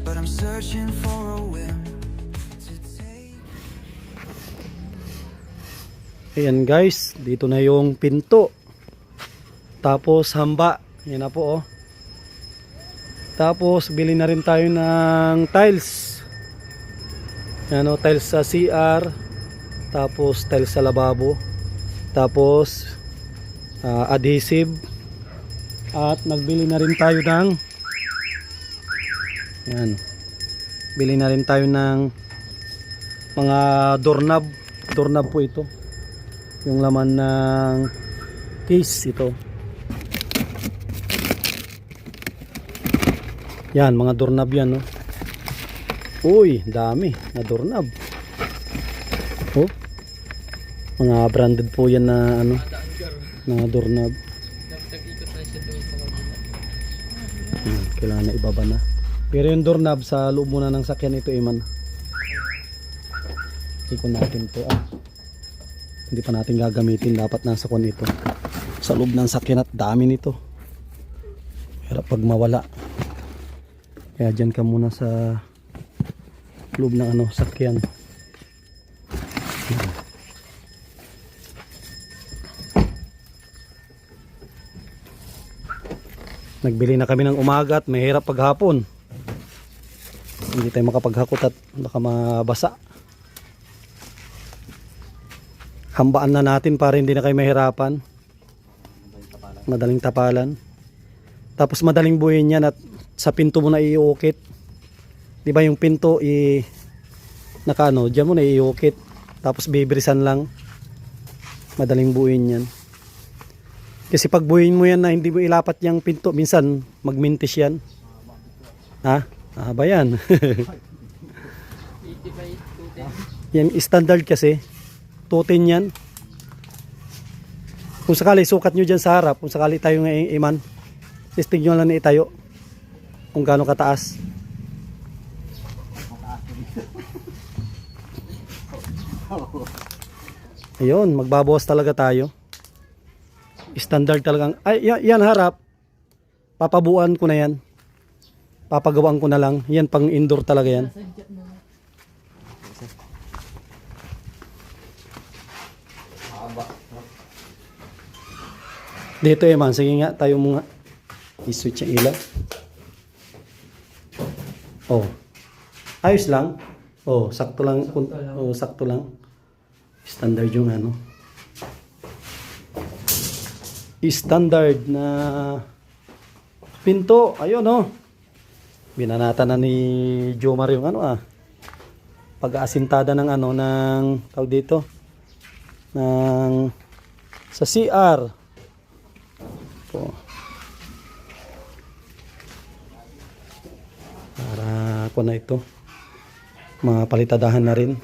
but I'm searching for a whim to take. Ayan guys, dito na yung pinto. Tapos hamba. Yan na po oh. Tapos bili na rin tayo ng tiles. Yan o, tiles sa CR. Tapos tiles sa lababo. Tapos adhesive. At nagbili na rin tayo ng yan. Bili na rin tayo ng mga doorknob. Doorknob po ito. Yung laman ng case ito. Yan, mga doorknob yan, no? Uy, dami na doorknob. Oh. Mga branded po yan na ano, na doorknob. Kailangan na ibaba na. Pero yung doorknob sa loob muna ng sakyan ito, Iman. Ikon natin to, Hindi pa natin gagamitin, dapat nasa kon ito. Sa loob ng sakyan at dami nito. Hirap pag mawala. Kaya dyan ka muna sa loob ng ano, sakyan. Nagbili na kami ng umaga at mahirap paghapon. Hindi tayo makapaghakot at baka mabasa. Hambaan na natin para hindi na kayo mahirapan. Madaling tapalan. Tapos madaling buuin yan at sa pinto mo na iukit. Di ba yung pinto nakano, diyan mo na iukit. Tapos bibrisan lang. Madaling buuin yan. Kasi pag buuin mo yan na hindi mo ilapat yung pinto, minsan magmintis yan. Ha? Ba yan? Yan standard kasi. 210 yan. Kung sakali sukat nyo dyan sa harap, kung sakali tayo ng Iman, testing nyo lang na itayo kung gaano kataas. Ayun, magbabawas talaga tayo. Standard talagang, ay yan harap, papabuan ko na yan, papagawaan ko na lang yan, pang indoor talaga yan. Dito man, sige nga, tayo mga i-switch ang ilaw. Oh. Ayos lang. Oh, sakto lang. Oh, sakto lang. Standard yung ano. Standard na pinto. Ayun oh. Binanata na ni Jomar yung ano pag-aasintada ng ano ng tawag dito ng sa CR. Oh. Para ako na ito mga palitadahan na rin.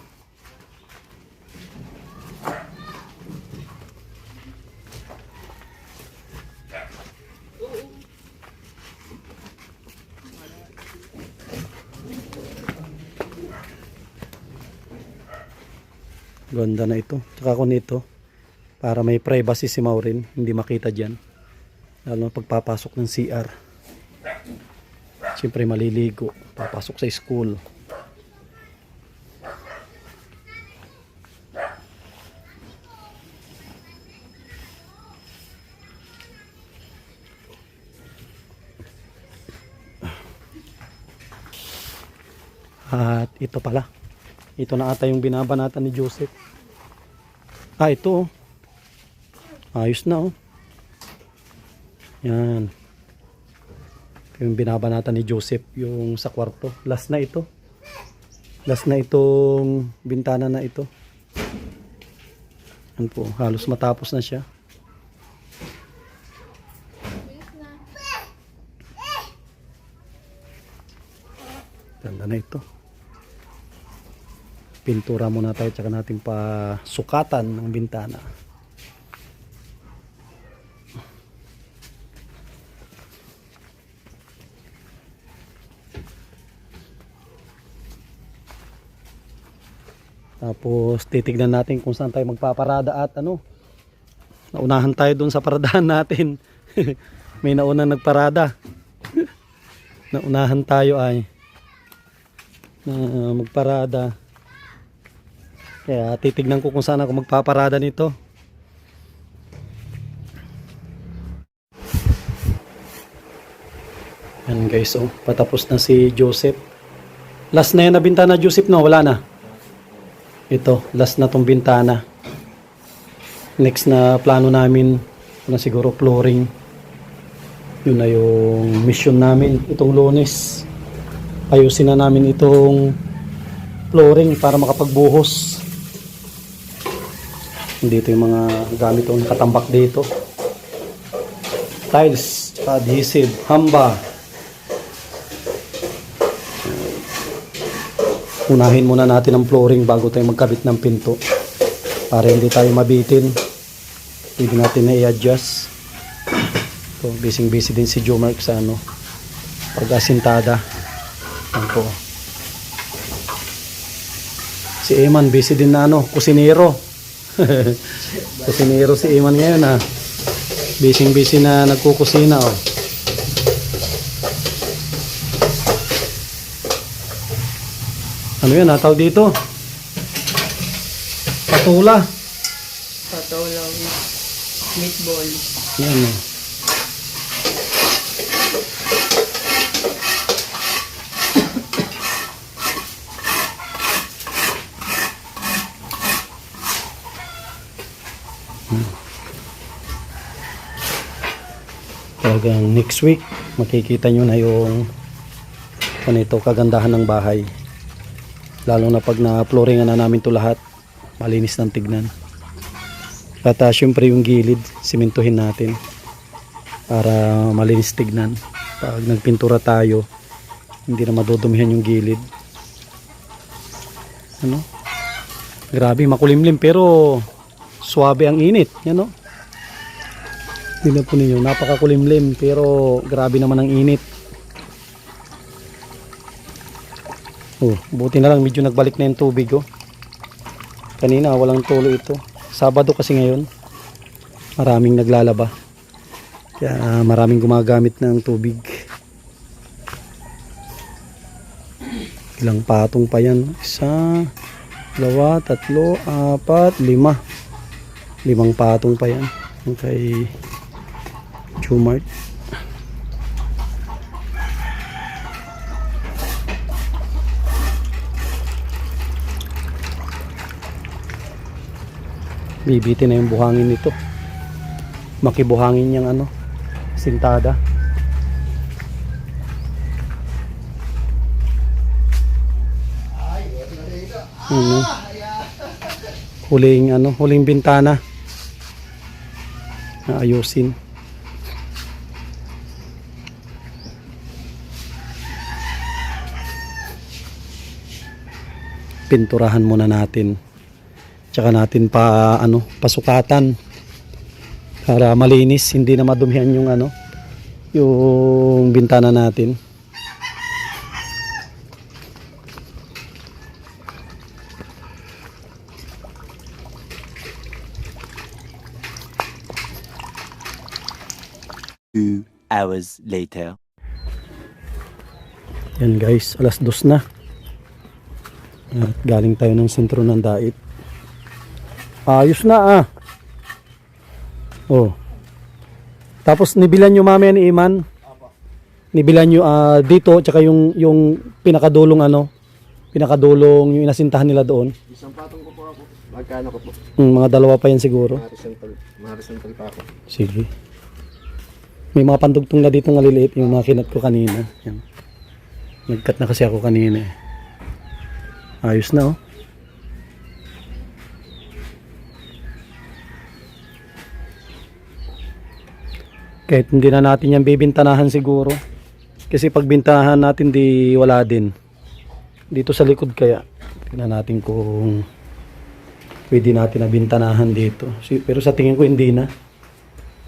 Ganda na ito. Tsaka ko nito para may privacy si Maureen, hindi makita dyan lalo na pagpapasok ng CR. Siyempre maliligo, papasok sa school. At ito pala, ito na ata yung binabanatan ni Joseph. Ito oh. Ayos na oh. Yan. Ito yung binabanatan ni Joseph, yung sa kwarto. Last na ito. Last na itong bintana na ito. Yan po, halos matapos na siya. Ganda na ito. Pintura muna tayo, tsaka natin pa sukatan ng bintana. Tapos titignan natin kung saan tayo magpaparada at ano. Naunahan tayo doon sa paradahan natin. May naunang nagparada. Naunahan tayo ay. na magparada. Kaya titignan ko kung saan ako magpaparada nito. Yan guys, oh, patapos na si Joseph. Last na yan na bintana, Joseph, no? Wala na. Ito, last na tong bintana. Next na plano namin, na siguro flooring. Yun na yung mission namin. Itong Lunes, ayusin na namin itong flooring para makapagbuhos. Dito yung mga gamit o nakatambak dito. Tiles, adhesive, hamba. Unahin muna natin ang flooring bago tayo magkabit ng pinto para hindi tayo mabitin. Pwede natin na i-adjust. So, busy din si Joe Mark sa ano, pag-asintada. Ako. Si Eman busy din na ano, kusinero. Kusinero si Eman ngayon ha. Busy na nagkukusina oh. Ano yan, nataw dito? Patula. Patola with meatball. Yan o. Talagang next week makikita nyo na yung ganito kagandahan ng bahay. Lalo na pag na-flooringan na namin to lahat, malinis ng tignan. At syempre yung gilid, simentuhin natin para malinis tignan. Pag nagpintura tayo, hindi na madudumihan yung gilid. Ano? Grabe, makulimlim pero suwabe ang init. Yan o. Tingnan po ninyo, napakakulimlim pero grabe naman ang init. Oh, buti na lang medyo nagbalik na yung tubig oh. Kanina walang tulo ito. Sabado kasi ngayon. Maraming naglalaba. Kaya maraming gumagamit ng tubig. Ilang patong pa yan? 1, 2, 3, 4, 5. 5 patong pa yan. Kay Jumart. Bibitin na yung buhangin nito. Makibuhangin yung ano, sintada. Huling bintana. Ayusin. Pinturahan muna natin. Tsaka natin pasukatan para malinis, hindi na madumihan yung yung bintana natin. Two hours later. Yan guys, 2:00 na. At galing tayo ng sentro ng Dait. Ayos na ah. Oh. Tapos nibilan nyo mamaya ni Iman. Nibilan nyo dito tsaka yung pinakadulong pinakadulong yung inasintahan nila doon. Isang patong ko po ako. Magkano ko po? Mga 2 pa yan siguro. Horizontal pa ako. Sige. May mga pandugtong na dito maliliit yung mga kinat ko kanina. Yan. Nagkat na kasi ako kanina eh. Ayos na oh. Kahit hindi na natin yan bibintanahan siguro. Kasi pag bintanahan natin di wala din. Dito sa likod kaya. Tingnan natin kung pwede natin na bintanahan dito. Pero sa tingin ko hindi na.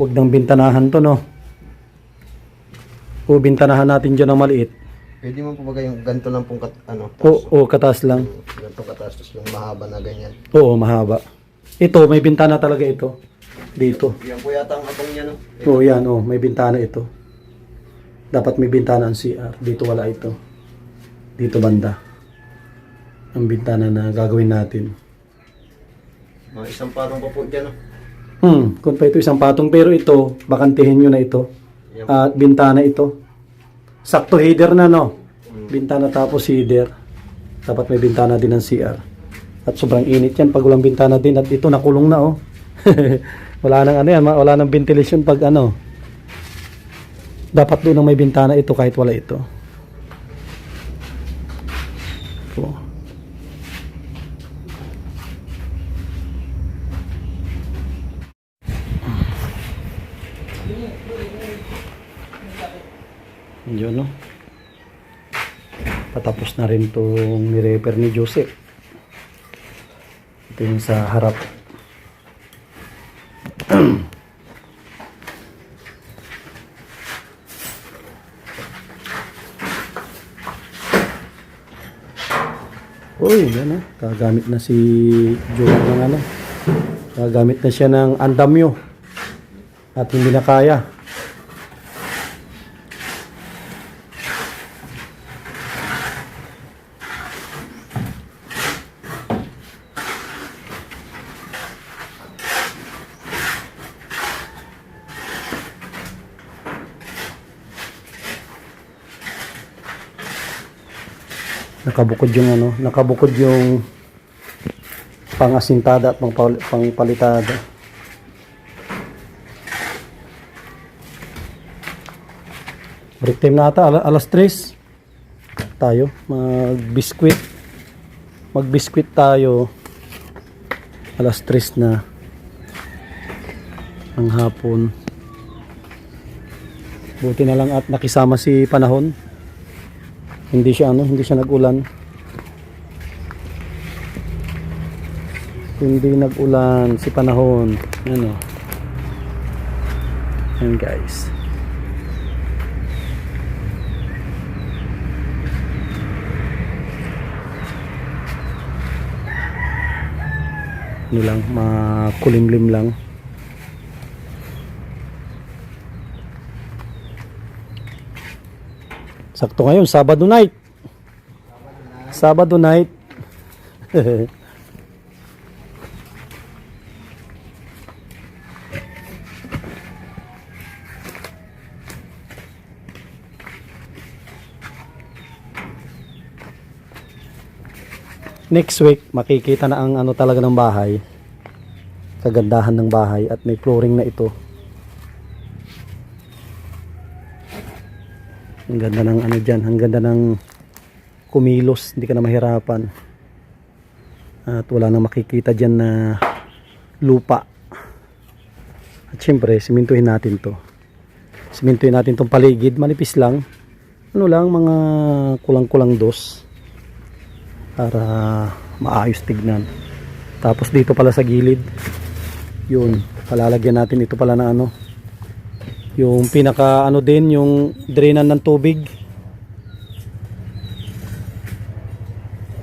Huwag nang bintanahan to no. O bintanahan natin dyan na maliit. Pwede mo po ba yung ganito lang pong Kataas lang. ganito kataas tapos yung mahaba na ganyan. Oo, mahaba. Ito, may bintana talaga ito. Dito. Yan po yata ang abang niya no? Oo, yan. Oh, may bintana ito. Dapat may bintana ang CR. Dito wala ito. Dito banda. ang bintana na gagawin natin. Mga isang patong pa po dyan, no? Kung pa ito isang patong, pero ito, bakantihin nyo na ito. Yan. At bintana ito. Sakto header na, no? Bintana tapos header. Dapat may bintana din ng CR. At sobrang init yan pag walang bintana din. At ito nakulong na, oh. Wala nang ano yan, wala nang ventilation pag ano. Dapat doon ang may bintana ito kahit wala ito. Ito. Yun, no? Patapos na rin itong ni-repair ni Joseph. Ito yung sa harap. Uy, yan, gagamit na si Joseph ng ano. Gagamit na siya ng andamyo. At hindi na kaya. Nakabukod yung ano, nakabukod yung pangasintada at pangpalitada. Break time na ata, alas 3 tayo, mag-biscuit tayo alas 3 na ang hapon. Buti na lang at nakisama si panahon. Hindi siya nag-ulan. Hindi nag-ulan si panahon. Ano? Ayan guys. Ano lang, makulimlim lang. Sakto ngayon, Sabado night. Sabado night. Next week, makikita na ang ano talaga ng bahay. Kagandahan ng bahay at may flooring na ito. Ang ganda ng ano dyan, ang ganda ng kumilos, hindi ka na mahirapan. At wala nang makikita dyan na lupa. At syempre, simintuhin natin to. Simintuhin natin tong paligid, manipis lang. Ano lang, mga kulang-kulang dos. Para maayos tignan. Tapos dito pala sa gilid, yun, palalagyan natin ito pala na ano. Yung pinaka ano din, yung drainan ng tubig.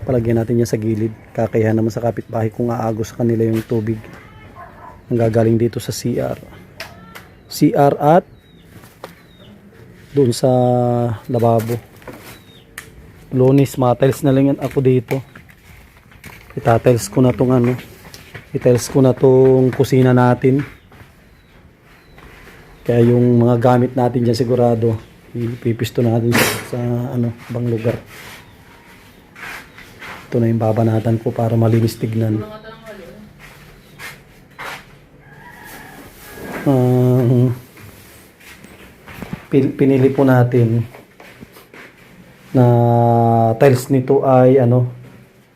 Palagyan natin yan sa gilid. Kakayahan naman sa kapitbahay kung aagos sa kanila yung tubig. Ang gagaling dito sa CR. CR at doon sa lababo. Lunis, matiles na lang yan ako dito. Itatiles ko na tong ano. Itiles ko na tong kusina natin. Kaya yung mga gamit natin dyan sigurado ipipisto natin sa ano, bang lugar. Ito na yung babanatan ko para malinis tignan. Pinili po natin na tiles nito ay ano,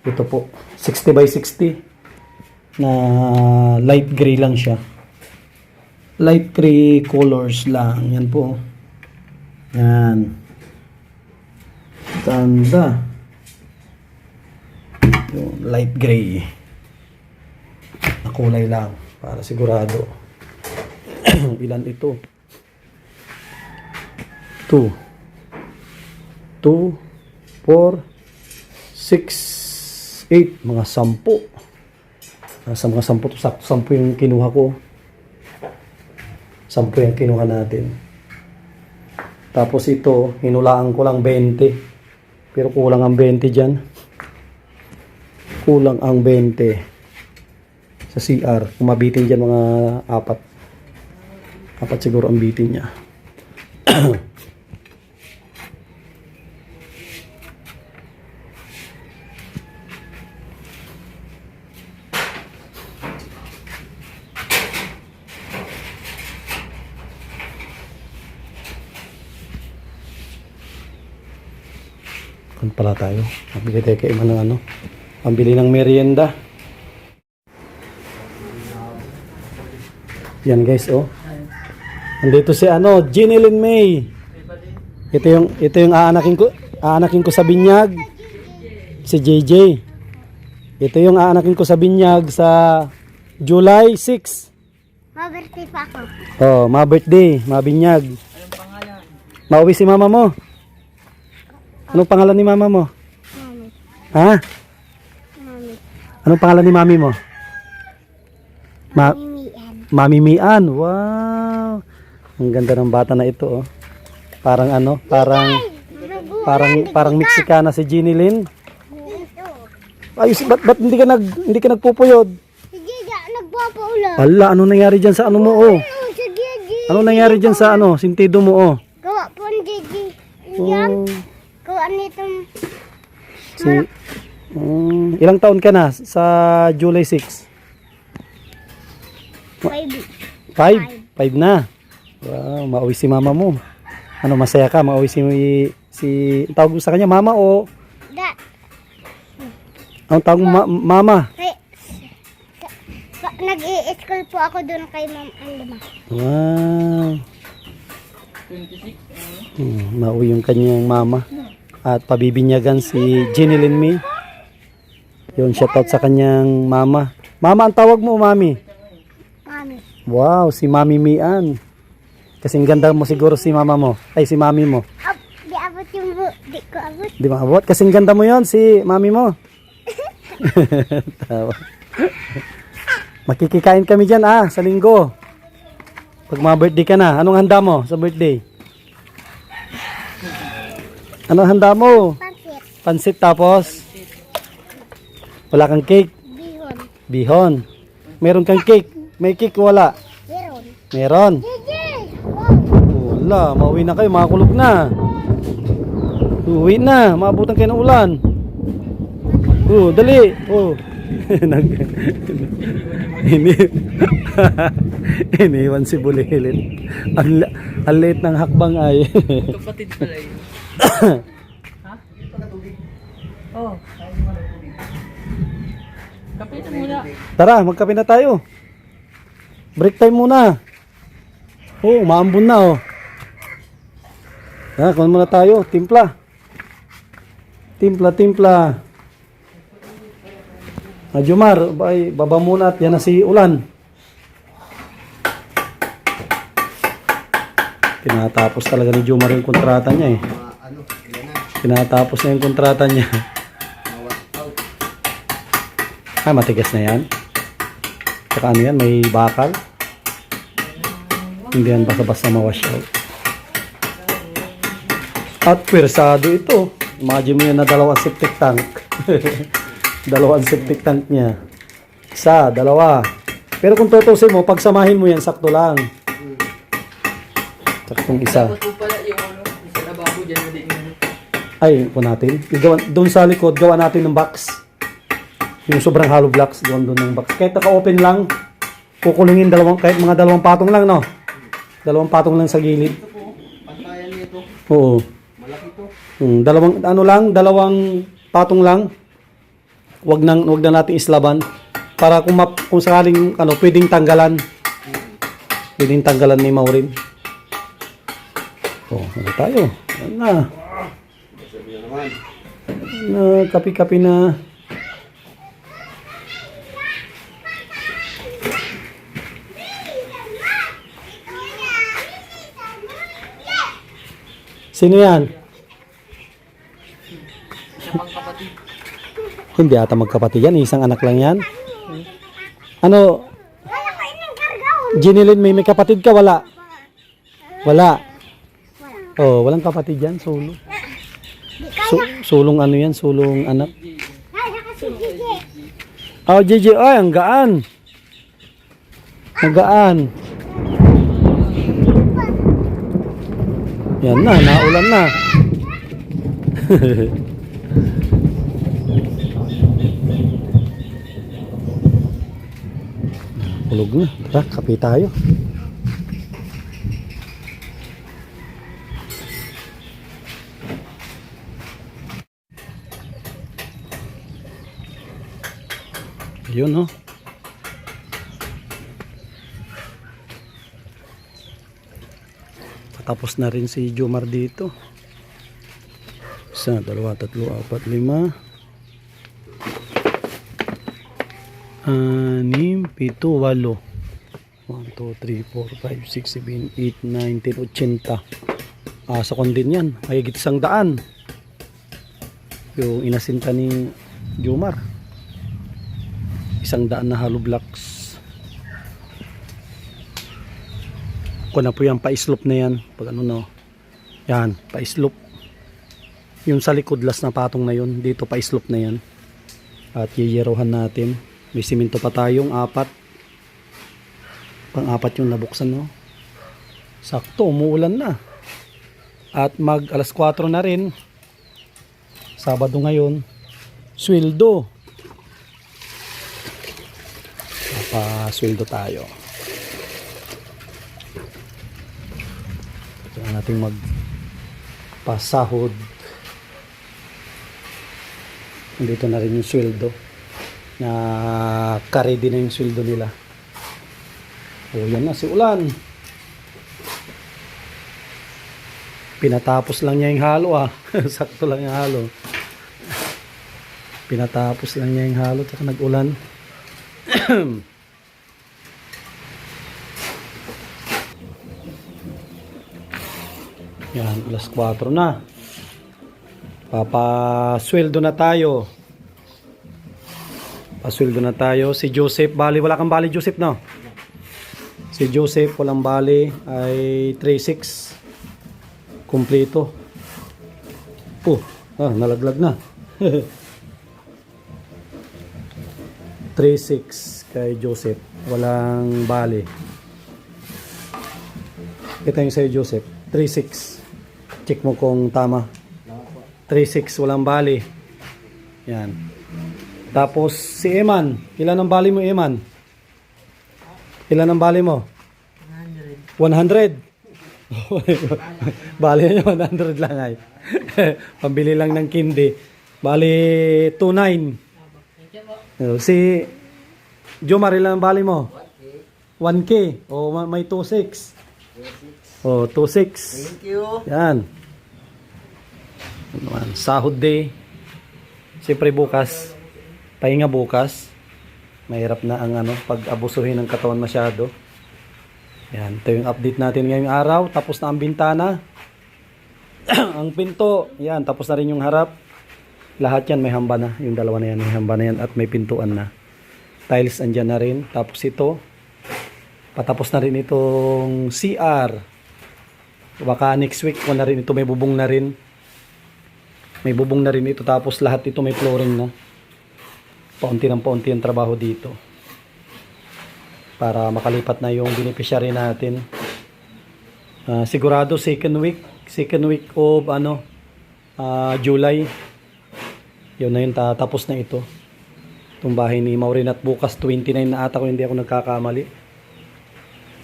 ito po 60 by 60 na light gray lang siya. Light gray colors lang. Yan po. Yan. Ganda. Yung light gray. Na kulay lang. Para sigurado. Ilan ito? 2, 4, 6, 8. Mga 10. Sa mga 10 to, sakto 10 yung kinuha ko. 10 yung kinuha natin. Tapos ito, hinulaan ko lang 20. Pero kulang ang 20 dyan. Kulang ang 20 sa CR. Kung mabitin dyan mga 4. 4 siguro ang bitin niya. Kung pala tayo, mabili tayo kay Ima ng ano, pambili ng merienda. Yan guys, oh. Andito si ano, Jinilyn May. Ito yung aanakin ko sa binyag. Si JJ. Ito yung aanakin ko sa binyag sa July 6. Ma-birthday pa ako. Oh, ma-birthday, mabinyag. Anong pangalan? Mauwi si mama mo. Anong pangalan ni mama mo? Mami. Ha? Mami. Anong pangalan ni mami mo? Mimian. Mami Mian. Wow. Ang ganda ng bata na ito, oh. Parang ano, parang Mexicana si Jinilyn. Ayos, ba't hindi ka nagpupuyod? Sige, nagpapaulan. Ala, ano nangyari diyan sa ano mo, oh? Sige. Ano nangyari diyan sa ano, sintido mo, oh? Gawa po ang Gigi. Yan. Oh, Gawa nitong ilang taon ka na sa July 6? 5. 5 na. Wow, mauwi si mama mo. Ano, masaya ka? Mauwi tawag mo sa kanya, mama o? Da. Ang tawag mo, mama? Nag-i-school po ako doon kay Ma'am Alma. Wow. 26. Mauwi yung kanyang mama. At pabibinyagan si Jinilyn May. Yun, shoutout sa kanyang mama. Mama, ang tawag mo, mami? Mami. Wow, si Mami Mian. Kasing ganda mo siguro si mama mo. Ay, si mami mo. Di abot yung di ko abot. Di maabot? Kasing ganda mo yon si mami mo. Tawa. Makikikain kami dyan sa linggo. Pag mga-birthday ka na, anong handa mo sa birthday? Anong handa mo? Pansit. Pansit tapos? Wala kang cake? Bihon. Bihon. Meron kang cake? May cake wala? Meron. Meron. Gigi! Wala, mauwi na kayo, makakulog na. Uwi na, maabutan kayo ng ulan. Dali. Iniwan si Bulilin. Ang late ng hakbang ay. Kapatid pala yun. Ha? Oh. Kape na muna. Tara, magkape na tayo. Break time muna. Maambon na, oh. Kunin muna tayo. Timpla. Jumar, baba muna at yan na si Ulan. Tinatapos talaga ni Jumar yung kontrata niya, eh. Tinatapos na yung kontrata niya. Matigas na yan. Saka ano yan, may bakal. Hindi yan basta-basta ma-wash out. At pwersado ito. Imagine mo yan na dalawang septic tank. Dalawang septic tank niya. Isa, dalawa. Pero kung tutusin mo, pagsamahin mo yan, sakto lang. Saktong isa. Tapos po pala yung ano, sa lababo dyan mo din yung Ay, po natin. Doon sa likod, gawa natin ng box. Yung sobrang hollow blocks, gawan doon ng box. Kahit naka-open lang, kukulungin kahit mga dalawang patong lang, no? Dalawang patong lang sa gilid. Pantayan nito. Oo. Malaki to. Dalawang patong lang. Wag na natin islaban para kung sakaling pwedeng tanggalan. Pwedeng tanggalan ni Maureen. Ano tayo? Ano na? Kapi-kapi na. Sino yan? kapatid. Hindi ata magkapatid yan. Isang anak lang yan. Ano? Jinilyn, may kapatid ka? Wala? Wala? Walang kapatid yan. Solo. Sulong ano yan? Sulong anak. Ay, kasi Gigi. Oh, JJ, ay, ang gaan. Ang gaan. Yan na, naulan na. Ulog na. Tara, kape tayo. Yun, no? Patapos na rin si Jomar dito. 1, 2, 3, 4, 5 6, 7, 8 1, 2, 3, 4, 5, 6, 7, 8, 9, 10, 80. Sa kondin yan, mahigit 100 yung inasinta ni Jomar. 100 na hollow blocks. Kung na po yan, pa-slope na yan. Pag ano no, yan, pa-slope. Yung sa likod last na patong na yun, dito pa-slope na yan. At yiyerohan natin. May simento pa tayong 4. Pang-4 yung nabuksan, no? Sakto, umuulan na. At mag 4:00 na rin. Sabado ngayon. Sweldo. Sweldo tayo. Kailangan natin magpasahod. Dito na rin yung sweldo. Na ka-ready na yung sweldo nila. O yan na si Ulan. Pinatapos lang niya yung halo Sakto lang yung halo. Pinatapos lang niya yung halo tsaka nag-ulan. Yan, 4:00 na. Papasweldo na tayo. Pasweldo na tayo. Si Joseph, bali wala kang bali Joseph, no? Si Joseph walang bali ay 3,600. Kompleto. Nalaglag na. 3,600 kay Joseph. Walang bali. Kita yung sa'yo Joseph. 3,600. Check mo kung tama. 3,600 walang bali. Yan. Tapos si Eman. Ilan ang bali mo, Eman? Ilan ang bali mo? 100. Bali niya 100 lang ay. Pambili lang ng kindi. Bali 2,900. Si Jomar, ilan ang bali mo? 1K. O may 2,600. O 2,600. Thank you. Yan. Sahod day. Siyempre bukas, pahinga bukas. Mahirap na ang pag-abusuhin ng katawan masyado. Yan, ito yung update natin ngayong araw. Tapos na ang bintana. Ang pinto, yan, tapos na rin yung harap. Lahat yan may hamba na. Yung dalawa na yan, may hamba na yan at may pintuan na. Tiles andyan na rin. Tapos ito, patapos na rin itong CR. Baka next week ko na rin ito, may bubong na rin. May bubong na rin ito. Tapos lahat ito may flooring na. Paunti ng paunti ang trabaho dito. Para makalipat na yung beneficiary natin. Sigurado second week of July. Yun na yun, tapos na ito. Itong bahay ni Maureen at bukas 29 na ata ko hindi ako nagkakamali.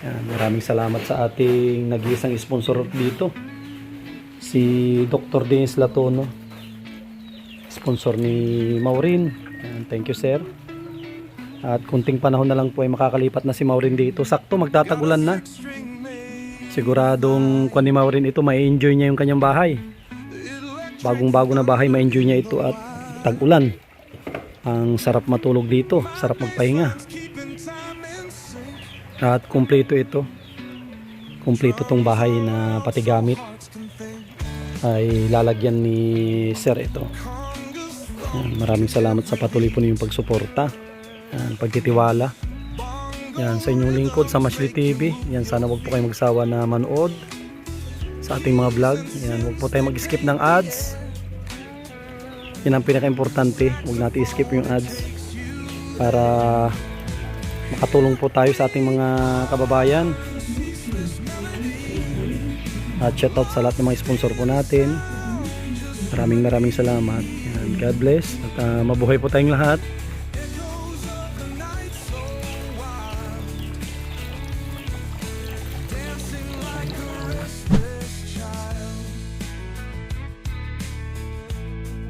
Yan, maraming salamat sa ating nag-iisang sponsor dito. Si Dr. Dennis Latono. Sponsor ni Maureen. Yan, thank you sir. At kunting panahon na lang po ay makakalipat na si Maureen dito. Sakto, magtatagulan na. Siguradong kung ni Maureen ito, ma-enjoy niya yung kanyang bahay. Bagong-bago na bahay, ma-enjoy niya ito at tag-ulan. Ang sarap matulog dito, sarap magpahinga. At kumpleto ito. Kumpleto tong bahay na pati gamit ay lalagyan ni Sir ito. Maraming salamat sa patuloy po ninyong pagsuporta. Yan, pagtitiwala. Yan, sa inyong lingkod sa Mashley TV. Yan, sana wag po kayo magsawa na manood sa ating mga vlog. Yan, wag po tayo mag-skip ng ads. Yan ang pinaka-importante. Huwag natin i-skip yung ads. para makatulong po tayo sa ating mga kababayan. At shout out sa lahat ng mga sponsor po natin. Maraming salamat. Yan, God bless at mabuhay po tayong lahat.